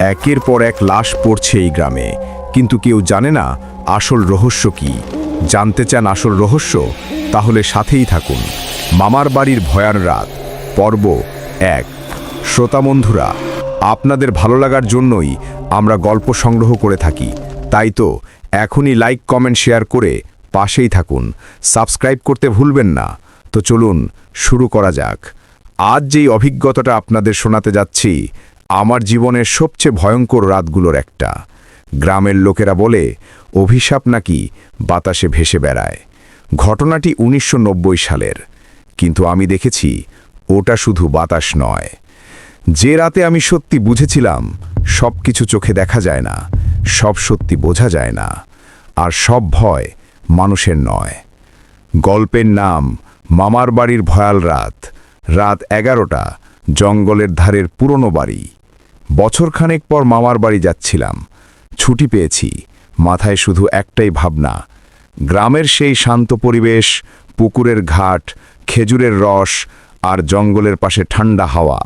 একের পর এক লাশ পড়ছে এই গ্রামে, কিন্তু কেউ জানে না আসল রহস্য কি। জানতে চান আসল রহস্য? তাহলে সাথেই থাকুন। মামার বাড়ির ভয়ান রাত পর্ব 1। শ্রোতা বন্ধুরা, আপনাদের ভালো লাগার জন্যই আমরা গল্প সংগ্রহ করে থাকি, তাই তো এখনই লাইক কমেন্ট শেয়ার করে পাশেই থাকুন। সাবস্ক্রাইব করতে ভুলবেন না। তো চলুন শুরু করা যাক। আজ যেই অভিজ্ঞতাটা আপনাদের শোনাতে যাচ্ছি, আমার জীবনের সবচেয়ে ভয়ঙ্কর রাতগুলোর একটা। গ্রামের লোকেরা বলে অভিশাপ নাকি বাতাসে ভেসে বেড়ায়। ঘটনাটি 1990 সালের, কিন্তু আমি দেখেছি ওটা শুধু বাতাস নয়। যে রাতে আমি সত্যি বুঝেছিলাম সব কিছু চোখে দেখা যায় না, সব সত্যি বোঝা যায় না, আর সব ভয় মানুষের নয়। গল্পের নাম মামার বাড়ির ভয়াল রাত। রাত 11টা, জঙ্গলের ধারের পুরনো বাড়ি। বছরখানেক পর মামার বাড়ি যাচ্ছিলাম। ছুটি পেয়েছি, মাথায় শুধু একটাই ভাবনা। গ্রামের সেই শান্ত পরিবেশ, পুকুরের ঘাট, খেজুরের রস আর জঙ্গলের পাশে ঠান্ডা হাওয়া।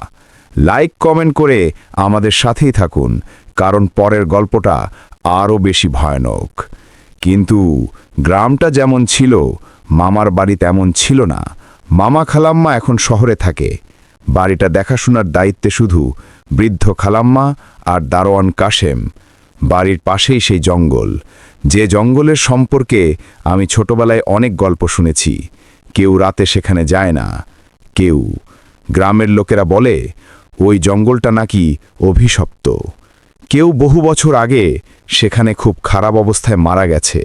লাইক কমেন্ট করে আমাদের সাথেই থাকুন, কারণ পরের গল্পটা আরও বেশি ভয়ানক। কিন্তু গ্রামটা যেমন ছিল, মামার বাড়ি তেমন ছিল না। মামা খালাম্মা এখন শহরে থাকে। বাড়িটা দেখাশোনার দায়িত্বে শুধু বৃদ্ধ খালাম্মা আর দারোয়ান কাশেম। বাড়ির পাশেই সেই জঙ্গল, যে জঙ্গলের সম্পর্কে আমি ছোটবেলায় অনেক গল্প শুনেছি। কেউ রাতে সেখানে যায় না, কেউ। গ্রামের লোকেরা বলে ওই জঙ্গলটা নাকি অভিশপ্ত। কেউ বহু বছর আগে সেখানে খুব খারাপ অবস্থায় মারা গেছে।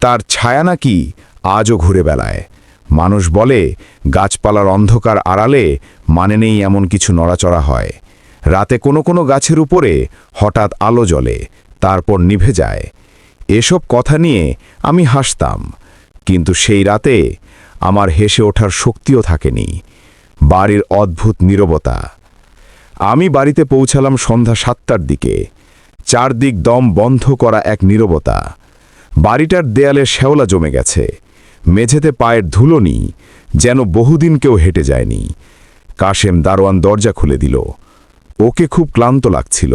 তার ছায়া নাকি আজও ঘুরে বেড়ায়। মানুষ বলে গাছপালার অন্ধকার আড়ালে মানে নেই এমন কিছু নড়াচড়া হয়। রাতে কোনো কোনো গাছের উপরে হঠাৎ আলো জ্বলে, তারপর নিভে যায়। এসব কথা নিয়ে আমি হাসতাম, কিন্তু সেই রাতে আমার হেসে ওঠার শক্তিও থাকেনি। বাড়ির অদ্ভুত নীরবতা। আমি বাড়িতে পৌঁছালাম সন্ধ্যা 7টার দিকে। চারদিক দম বন্ধ করা এক নীরবতা। বাড়িটার দেয়ালে শ্যাওলা জমে গেছে, মেঝেতে পায়ের ধুলো নেই, যেন বহুদিন কেউ হেঁটে যায়নি। কাশেম দারোয়ান দরজা খুলে দিল। ওকে খুব ক্লান্ত লাগছিল।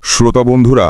শ্রোতা বন্ধুরা,